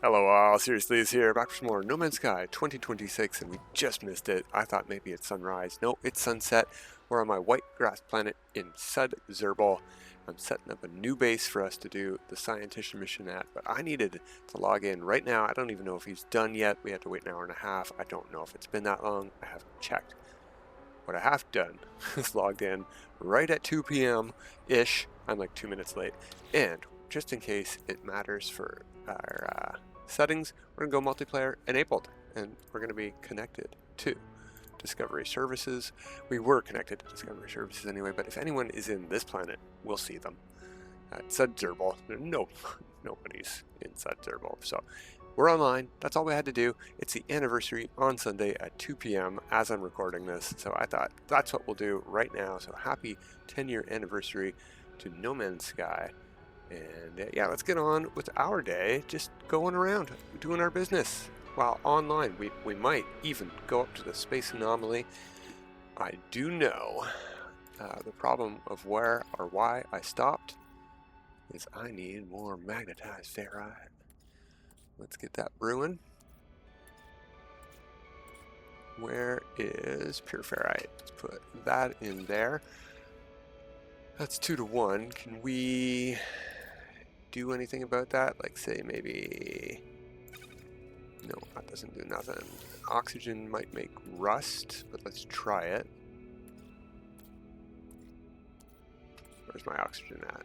Hello all, Seriously is here, back for some more No Man's Sky 2026, and we just missed it. I thought maybe it's sunrise. No, it's sunset. We're on my white grass planet in Sudzerbal. I'm setting up a new base for us to do the scientist mission at, but I needed to log in right now. I don't even know if he's done yet. We have to wait an hour and a half. I don't know if it's been that long. I haven't checked. What I have done is logged in right at 2 p.m.-ish. I'm like 2 minutes late. And just in case it matters for our settings, we're going to go multiplayer enabled. And we're going to be connected to Discovery Services. We were connected to Discovery Services anyway, but if anyone is in this planet, we'll see them. At Sudzerbal, nobody's in Sudzerbal. So we're online. That's all we had to do. It's the anniversary on Sunday at 2 p.m. as I'm recording this. So I thought that's what we'll do right now. So happy 10-year anniversary to No Man's Sky. And yeah, let's get on with our day, just going around, doing our business while online. We might even go up to the space anomaly. I do know the problem of where or why I stopped is I need more magnetized ferrite. Let's get that brewing. Where is pure ferrite? Let's put that in there. That's 2 to 1. Can we do anything about that? Like say maybe... No, that doesn't do nothing. Oxygen might make rust, but let's try it. Where's my oxygen at?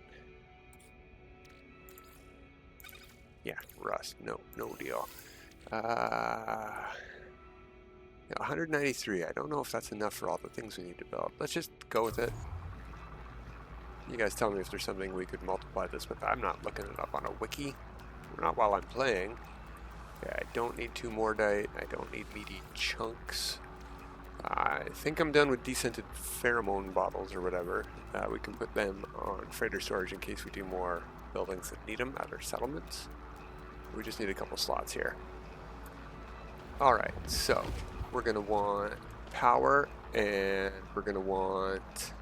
Yeah, rust. No deal. 193. I don't know if that's enough for all the things we need to build. Let's just go with it. You guys tell me if there's something we could multiply this with. I'm not looking it up on a wiki. Not while I'm playing. Okay, I don't need 2 mordite. I don't need meaty chunks. I think I'm done with descented pheromone bottles or whatever. We can put them on freighter storage in case we do more buildings that need them at our settlements. We just need a couple slots here. Alright, so we're going to want power and we're going to want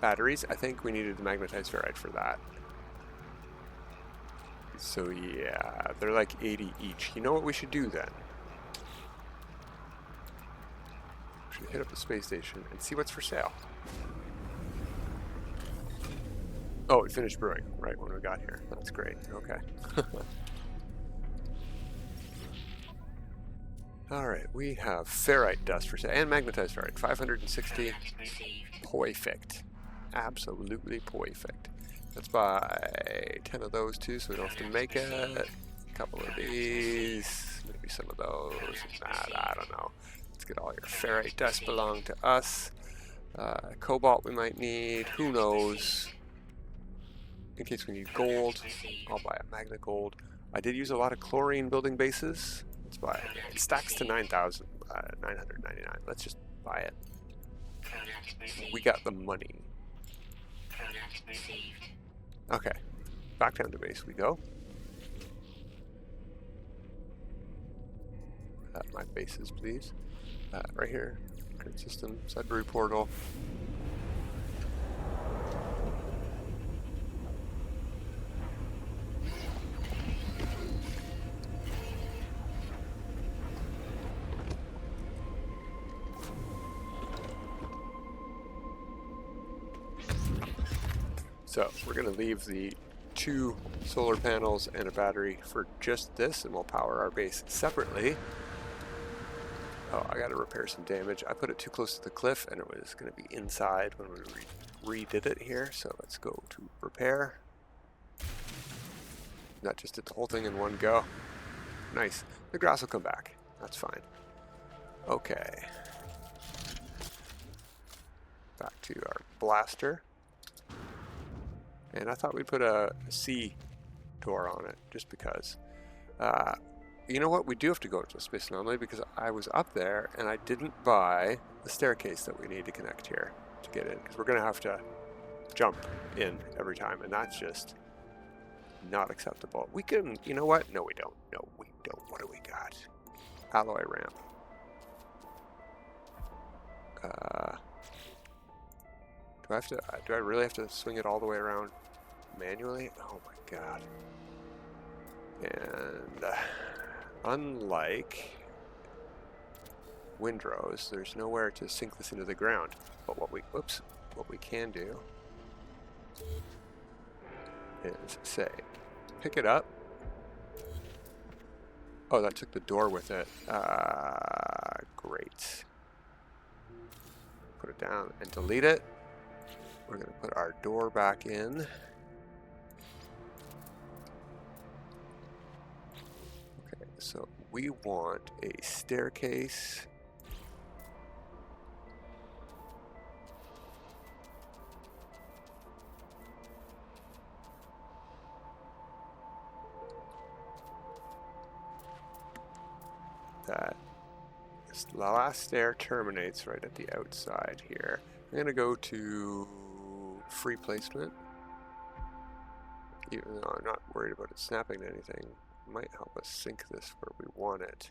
batteries. I think we needed the magnetized ferrite for that. So yeah, they're like 80 each. You know what we should do then? We should hit up the space station and see what's for sale. Oh, we finished brewing right when we got here. That's great. Okay. Alright, we have ferrite dust for sale and magnetized ferrite. 560. Perfect. Absolutely perfect. Let's buy 10 of those too so we don't have to make it. A couple of these. Maybe some of those. I don't know. Let's get all your ferrite dust belong to us. Cobalt we might need. Who knows? In case we need gold, I'll buy a magna gold. I did use a lot of chlorine building bases. Let's buy it. It stacks to 9,999. Let's just buy it. We got the money. Okay, back down to base we go. My bases, please. Right here, current system, Sudbury portal. So we're going to leave the 2 solar panels and a battery for just this, and we'll power our base separately. Oh, I got to repair some damage. I put it too close to the cliff, and it was going to be inside when we redid it here. So let's go to repair. Not just did the whole thing in one go. Nice. The grass will come back. That's fine. Okay. Back to our blaster. And I thought we'd put a C door on it, just because. You know what? We do have to go to the space anomaly because I was up there and I didn't buy the staircase that we need to connect here to get in. Because we're going to have to jump in every time, and that's just not acceptable. We can, you know what? No, we don't. No, we don't. What do we got? Alloy ramp. Do I really have to swing it all the way around manually? Oh my god. And unlike windrows, there's nowhere to sink this into the ground. But what we can do is say, pick it up. Oh, that took the door with it. Great. Put it down and delete it. We're going to put our door back in. Okay, so we want a staircase. That this last stair terminates right at the outside here. I'm going to go to free placement. Even though I'm not worried about it snapping to anything, it might help us sink this where we want it.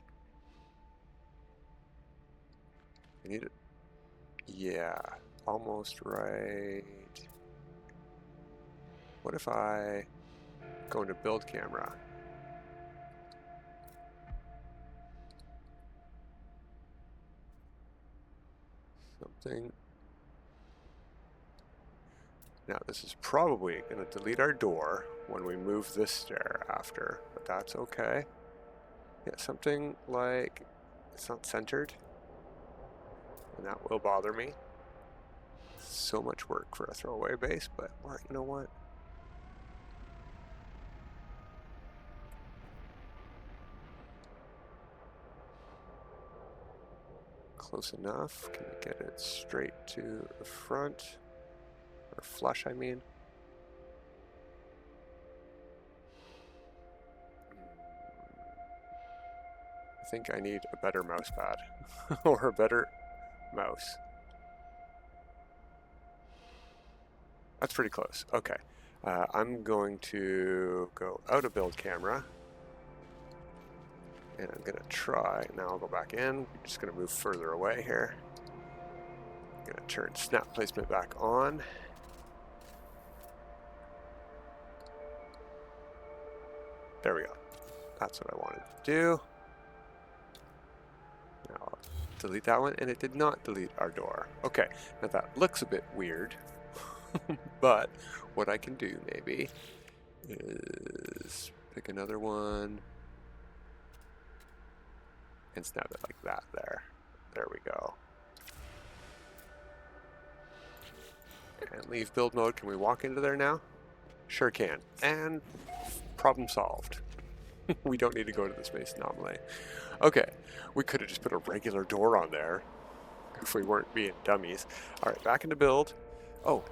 I need it. Yeah, almost right. What if I go into build camera? Something. Now this is probably going to delete our door when we move this stair after, but that's okay. Yeah, something like it's not centered, and that will bother me. So much work for a throwaway base, but you know what? Close enough. Can we get it straight to the front? Or flush, I mean. I think I need a better mouse pad. Or a better mouse. That's pretty close. Okay. I'm going to go out of build camera. And I'm going to try. Now I'll go back in. I'm just going to move further away here. I'm going to turn snap placement back on. There we go. That's what I wanted to do. Now I'll delete that one, and it did not delete our door. Okay, now that looks a bit weird, but what I can do maybe is pick another one and snap it like that there. There we go. And leave build mode. Can we walk into there now? Sure can. And problem solved. We don't need to go to the space anomaly. Okay, we could have just put a regular door on there if we weren't being dummies. All right, back into build. Oh,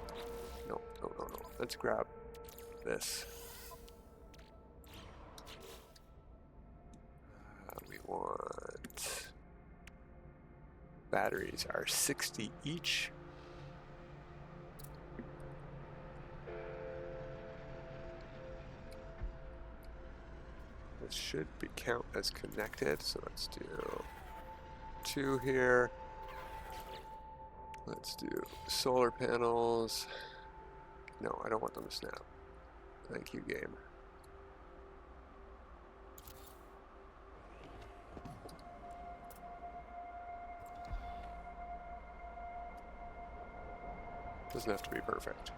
no. Let's grab this. We want batteries are 60 each. This should be count as connected, so let's do 2 here. Let's do solar panels. No, I don't want them to snap. Thank you, game. Doesn't have to be perfect.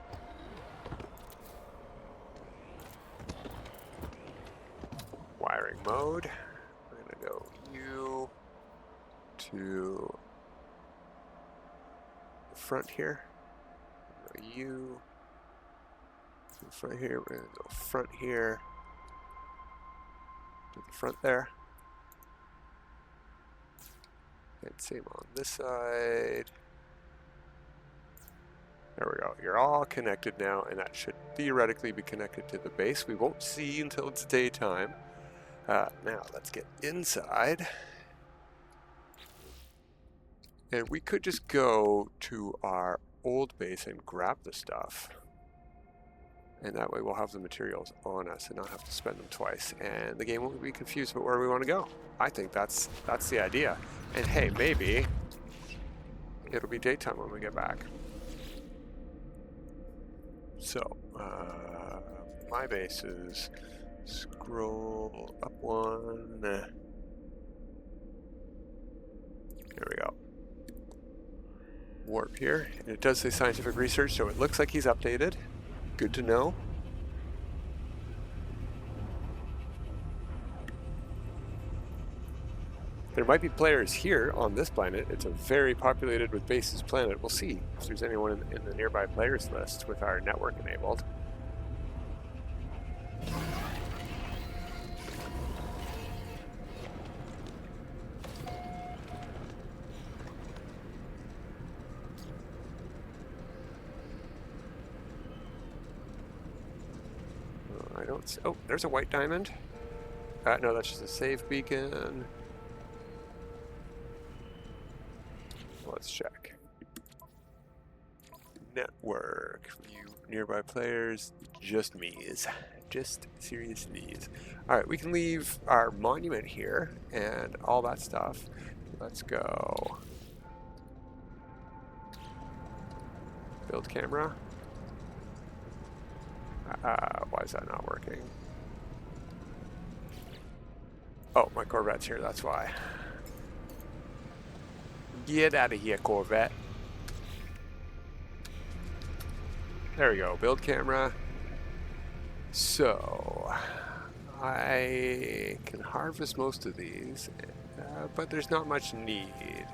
Wiring mode. We're going to go U to the front here. U to the front here. We're going to go front here to the front there. And same on this side. There we go. You're all connected now, and that should theoretically be connected to the base. We won't see until it's daytime. Now let's get inside. And we could just go to our old base and grab the stuff. And that way we'll have the materials on us and not have to spend them twice. And the game won't be confused about where we want to go. I think that's the idea. And hey, maybe it'll be daytime when we get back. So, my base is Scroll up one. There we go. Warp here. And it does say scientific research, so it looks like he's updated. Good to know. There might be players here on this planet. It's a very populated with bases planet. We'll see if there's anyone in the nearby players list with our network enabled. I don't see, oh, there's a white diamond. No, that's just a save beacon. Let's check. Network. View nearby players. Just me's. Just serious me's. Alright, we can leave our monument here and all that stuff. Let's go. Build camera. Why is that not working? Oh, my Corvette's here, that's why. Get out of here, Corvette. There we go, build camera. So, I can harvest most of these, but there's not much need.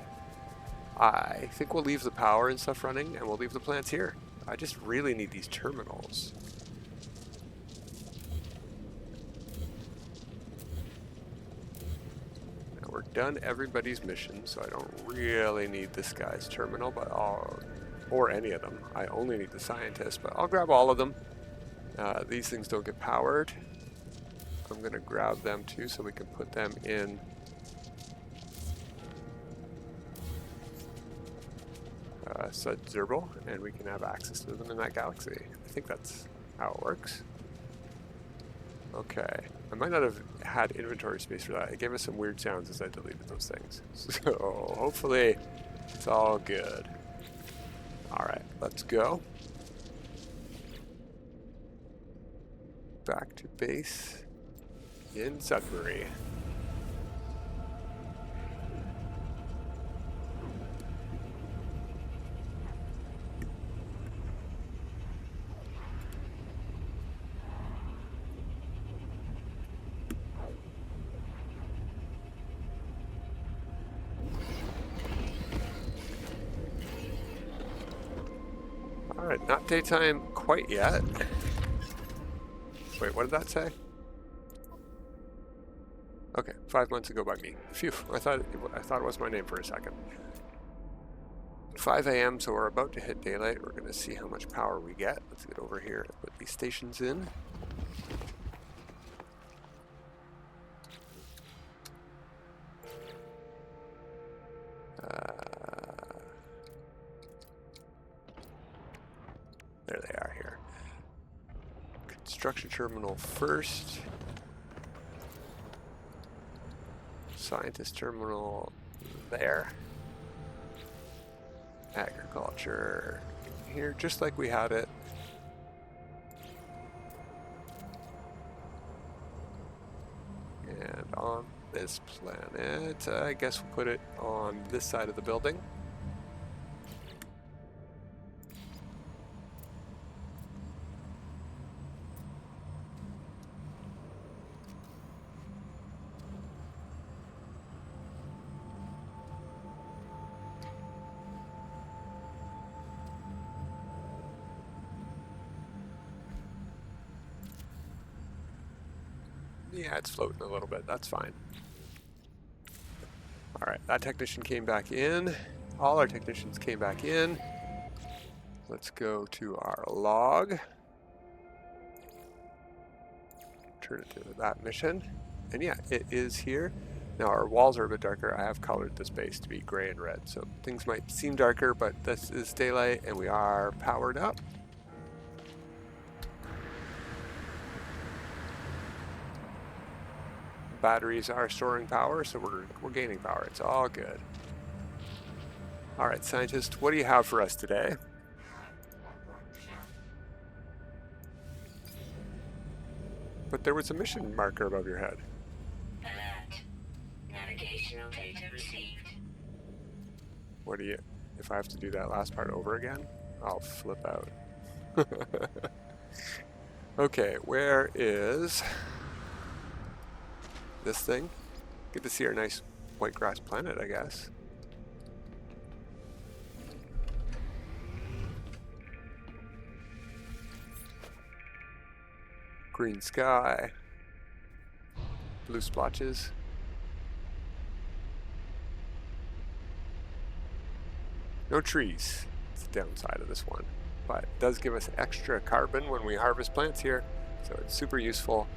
I think we'll leave the power and stuff running, and we'll leave the plants here. I just really need these terminals. We're done everybody's mission, so I don't really need this guy's terminal, but or any of them. I only need the scientist, but I'll grab all of them. These things don't get powered. I'm gonna grab them too, so we can put them in Sudzerbal, and we can have access to them in that galaxy. I think that's how it works. Okay, I might not have had inventory space for that. It gave us some weird sounds as I deleted those things. So hopefully it's all good. Alright, let's go. Back to base in Sudbury. Alright, not daytime quite yet. Wait, what did that say? Okay, 5 months ago by me. Phew, I thought it was my name for a second. 5 a.m., so we're about to hit daylight. We're going to see how much power we get. Let's get over here and put these stations in. There they are here. Construction terminal first. Scientist terminal there. Agriculture here, just like we had it. And on this planet, I guess we'll put it on this side of the building. Yeah, it's floating a little bit. That's fine. All right, that technician came back in. All our technicians came back in. Let's go to our log. Turn it to that mission. And yeah, it is here. Now our walls are a bit darker. I have colored this base to be gray and red, so things might seem darker, but this is daylight and we are powered up. Batteries are storing power, so we're gaining power. It's all good. All right, scientist, what do you have for us today? But there was a mission marker above your head. Alert. Navigational data received. What do you... If I have to do that last part over again, I'll flip out. Okay, where is this thing? Good to see our nice white grass planet, I guess. Green sky. Blue splotches. No trees. It's the downside of this one. But it does give us extra carbon when we harvest plants here, so it's super useful.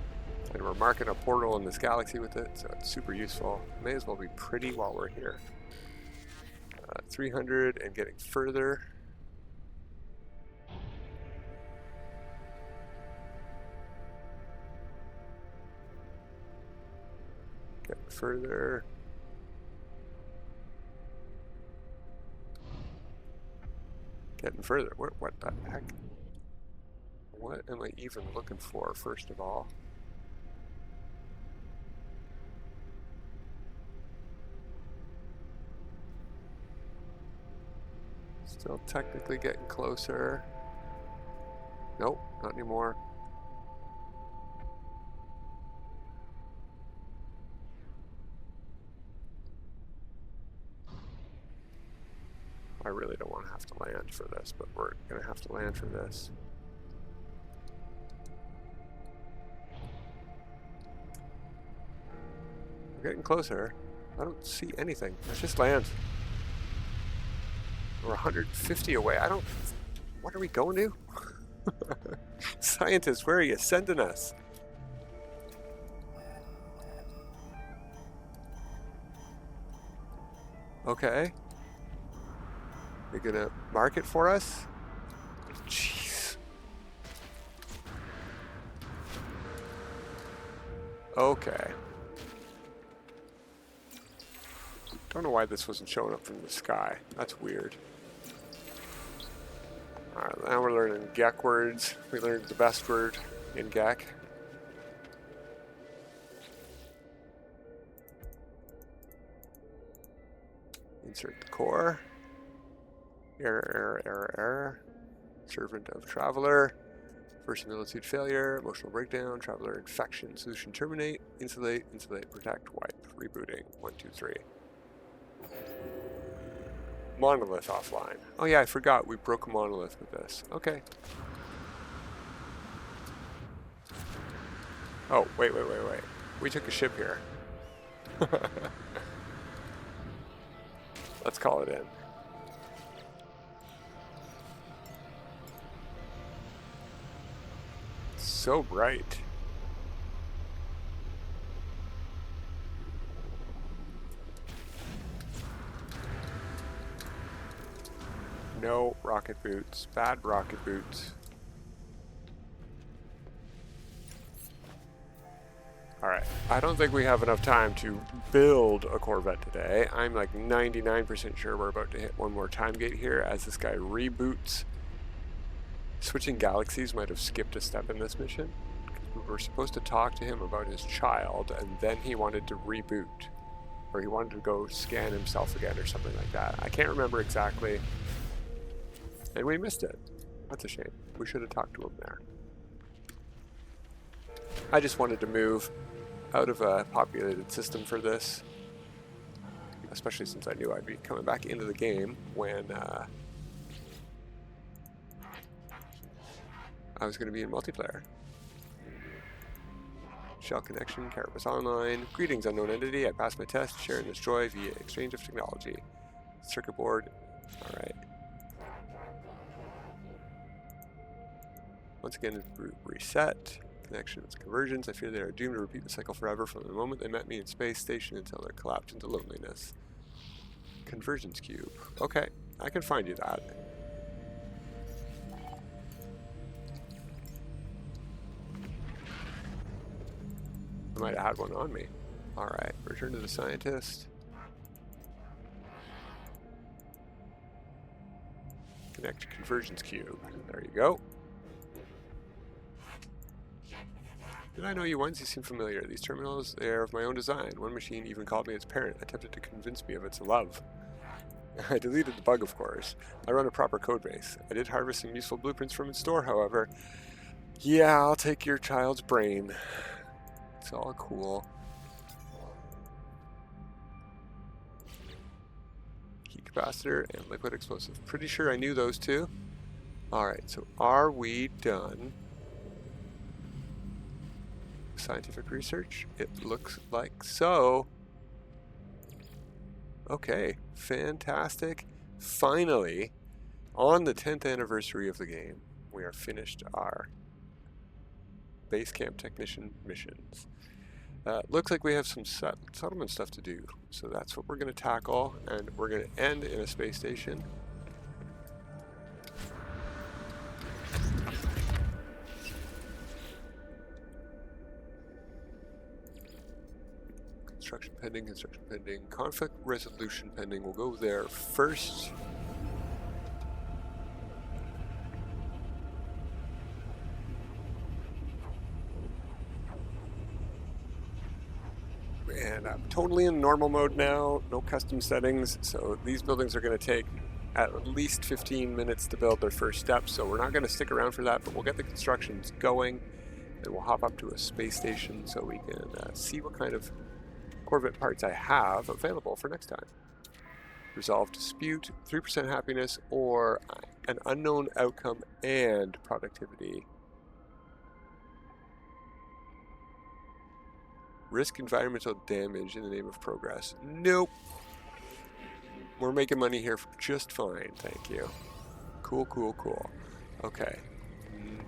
And we're marking a portal in this galaxy with it, so it's super useful. May as well be pretty while we're here. 300 and getting further. Getting further. Getting further. What the heck? What am I even looking for, first of all? Still technically getting closer. Nope, not anymore. I really don't want to have to land for this, but we're going to have to land for this. We're getting closer. I don't see anything. Let's just land. We're 150 away. What are we going to? Scientists, where are you sending us? Okay. You're gonna mark it for us? Jeez. Okay. Don't know why this wasn't showing up from the sky. That's weird. Alright, now we're learning Gek words. We learned the best word in Gek. Insert the core. Error. Servant of traveler. First similitude failure. Emotional breakdown. Traveler infection. Solution terminate. Insulate. Protect. Wipe. Rebooting. 1, 2, 3. Monolith offline. Oh yeah, I forgot. We broke a monolith with this. Okay. Oh, wait. We took a ship here. Let's call it in. So bright. No rocket boots. Bad rocket boots. Alright, I don't think we have enough time to build a Corvette today. I'm like 99% sure we're about to hit one more time gate here as this guy reboots. Switching galaxies might have skipped a step in this mission. We were supposed to talk to him about his child, and then he wanted to reboot. Or he wanted to go scan himself again or something like that. I can't remember exactly. And we missed it. That's a shame. We should have talked to him there. I just wanted to move out of a populated system for this. Especially since I knew I'd be coming back into the game when I was going to be in multiplayer. Shell connection, Carapace online. Greetings, unknown entity. I passed my test. Share and destroy via exchange of technology. Circuit board. Alright. Once again, reset. Connections, conversions. I fear they are doomed to repeat the cycle forever from the moment they met me in space station until they're collapsed into loneliness. Conversions cube. Okay, I can find you that. I might have had one on me. Alright, return to the scientist. Connect to conversions cube. There you go. Did I know you once? You seem familiar. These terminals, they're of my own design. One machine even called me its parent, attempted to convince me of its love. I deleted the bug, of course. I run a proper code base. I did harvest some useful blueprints from its store, however. Yeah, I'll take your child's brain. It's all cool. Heat capacitor and liquid explosive. Pretty sure I knew those two. Alright, so are we done? Scientific research? It looks like so. Okay, fantastic. Finally, on the 10th anniversary of the game, we are finished our base camp technician missions. Looks like we have some settlement stuff to do, so that's what we're going to tackle, and we're going to end in a space station. Construction pending, construction pending, conflict resolution pending. We'll go there first. And I'm totally in normal mode now, no custom settings, so these buildings are going to take at least 15 minutes to build their first steps, so we're not going to stick around for that, but we'll get the constructions going, and we'll hop up to a space station so we can see what kind of Corvette parts I have available for next time. Resolve dispute, 3% happiness, or an unknown outcome and productivity. Risk environmental damage in the name of progress. Nope. We're making money here just fine, thank you. Cool, cool, cool. Okay.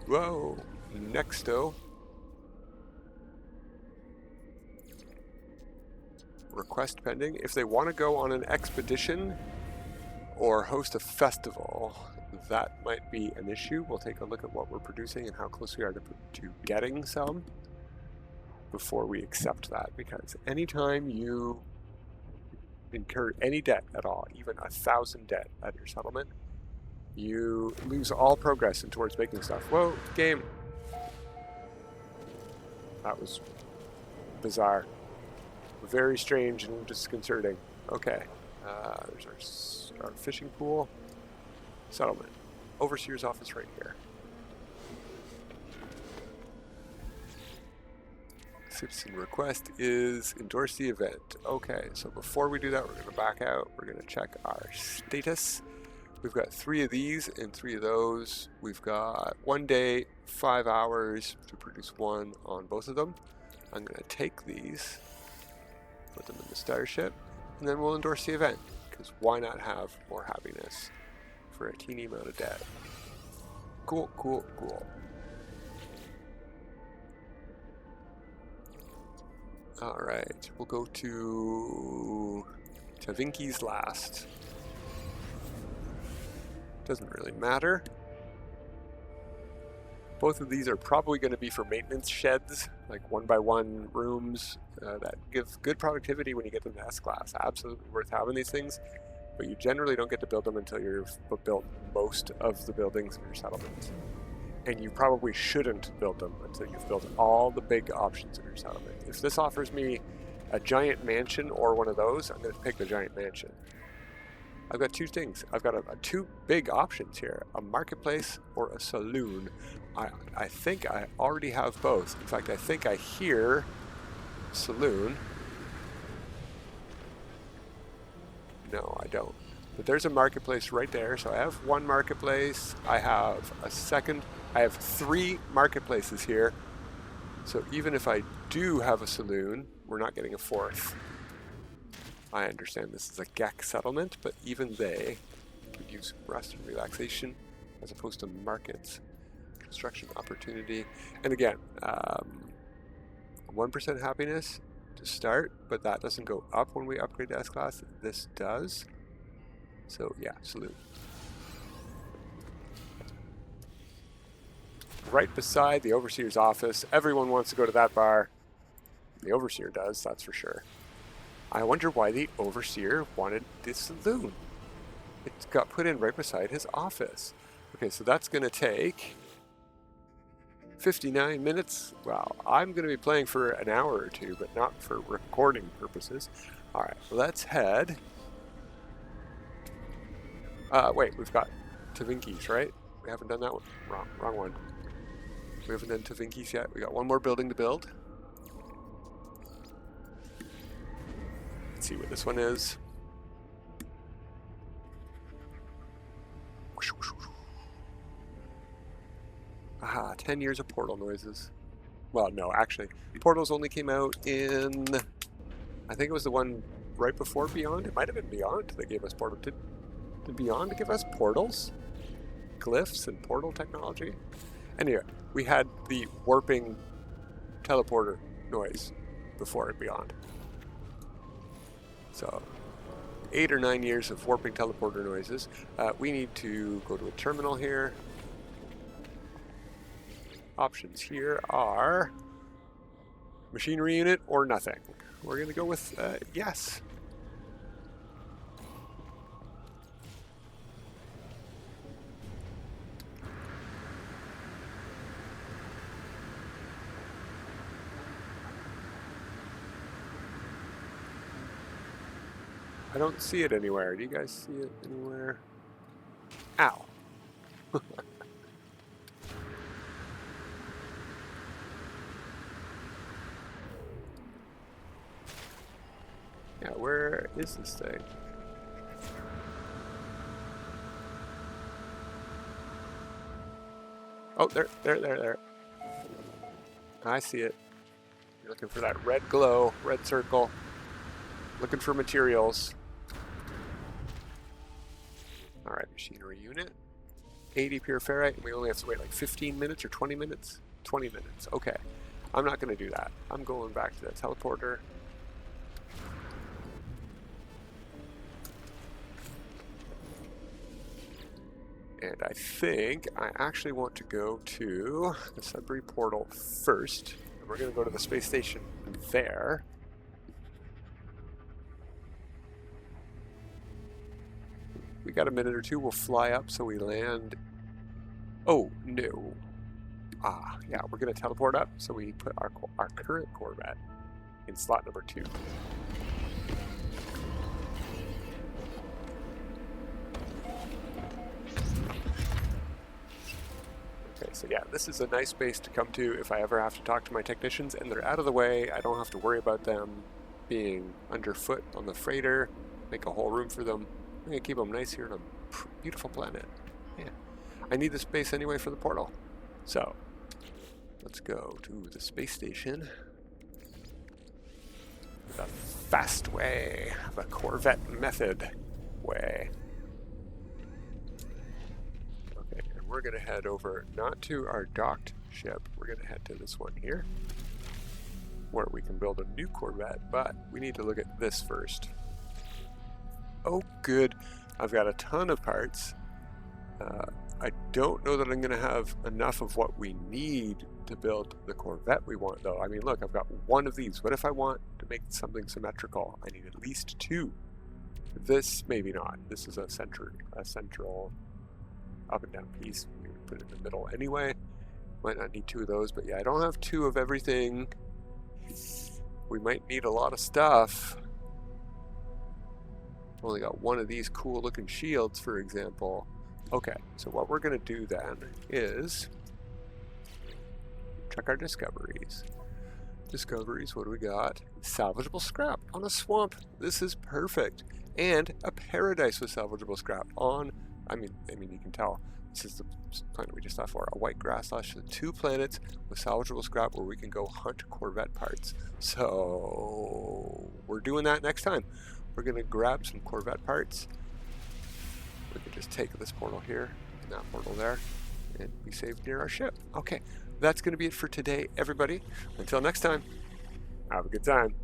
Whoa. Nexto. Request pending. If they want to go on an expedition or host a festival, that might be an issue. We'll take a look at what we're producing and how close we are to getting some before we accept that, because anytime you incur any debt at all, even 1,000 debt at your settlement, you lose all progress towards making stuff. Whoa, game. That was bizarre. Very strange and disconcerting. Okay, there's our fishing pool. Settlement. Overseer's office right here. Citizen request is endorse the event. Okay, so before we do that, we're going to back out. We're going to check our status. We've got 3 of these and 3 of those. We've got 1 day, 5 hours to produce 1 on both of them. I'm going to take these, put them in the starship, and then we'll endorse the event, because why not have more happiness for a teeny amount of debt? Cool, cool, cool. Alright, we'll go to Tavinki's last. Doesn't really matter. Both of these are probably going to be for maintenance sheds, like 1x1 rooms that give good productivity when you get them to S-Class. Absolutely worth having these things, but you generally don't get to build them until you've built most of the buildings in your settlement. And you probably shouldn't build them until you've built all the big options in your settlement. If this offers me a giant mansion or one of those, I'm going to pick the giant mansion. I've got 2 things. I've got 2 big options here, a marketplace or a saloon. I think I already have both. In fact, I think I hear saloon. No, I don't. But there's a marketplace right there. So I have 1 marketplace. I have a second. I have 3 marketplaces here. So even if I do have a saloon, we're not getting a 4th. I understand this is a GEC settlement, but even they could use rest and relaxation as opposed to markets. Construction opportunity. And again, 1% happiness to start, but that doesn't go up when we upgrade to S-Class. This does. So yeah, salute. Right beside the Overseer's office. Everyone wants to go to that bar. The Overseer does, that's for sure. I wonder why the Overseer wanted this saloon. It got put in right beside his office. Okay, so that's going to take 59 minutes. Well, I'm going to be playing for an hour or two, but not for recording purposes. All right, let's head. Wait, we've got Tavinki's, right? We haven't done that one. Wrong one. We haven't done Tavinki's yet. We got one more building to build. Let's see what this one is. Aha, 10 years of Portal noises. Well, no, actually, Portals only came out in, I think it was the one right before Beyond. It might have been Beyond that gave us Portal. Did Beyond give us Portals? Glyphs and Portal technology? Anyway, we had the warping teleporter noise before Beyond. So, 8 or 9 years of warping teleporter noises. We need to go to a terminal here. Options here are machinery unit or nothing. We're going to go with yes. I don't see it anywhere. Do you guys see it anywhere? Ow. Yeah, where is this thing? Oh, there. I see it. You're looking for that red glow, red circle. Looking for materials. Alright, machinery unit. 80 pure ferrite, and we only have to wait like 15 minutes or 20 minutes? 20 minutes, okay. I'm not going to do that. I'm going back to that teleporter. And I think I actually want to go to the Sudbury portal first. And we're going to go to the space station there. We got a minute or two. We'll fly up so we land. Oh, no. Yeah, we're going to teleport up. So we put our current Corvette in slot number 2. Okay, so yeah, this is a nice base to come to if I ever have to talk to my technicians, and they're out of the way. I don't have to worry about them being underfoot on the freighter. Make a whole room for them. I'm going to keep them nice here on a beautiful planet. Yeah. I need the space anyway for the portal. So, let's go to the space station. The fast way. The Corvette method way. Okay, and we're going to head over, not to our docked ship. We're going to head to this one here, where we can build a new Corvette, but we need to look at this first. Oh, good. I've got a ton of parts. I don't know that I'm going to have enough of what we need to build the Corvette we want, though. I mean, look, I've got one of these. What if I want to make something symmetrical? I need at least 2. This, maybe not. This is a central up and down piece. We would put it in the middle anyway. Might not need 2 of those, but yeah, I don't have 2 of everything. We might need a lot of stuff. Only got 1 of these cool looking shields, for example. Okay, so what we're going to do then is check our discoveries. Discoveries, what do we got? Salvageable scrap on a swamp. This is perfect. And a paradise with salvageable scrap on, I mean you can tell, this is the planet we just left for. A white grass lush with 2 planets with salvageable scrap where we can go hunt Corvette parts. So we're doing that next time. We're going to grab some Corvette parts. We can just take this portal here and that portal there and be saved near our ship. Okay, that's going to be it for today, everybody. Until next time, have a good time.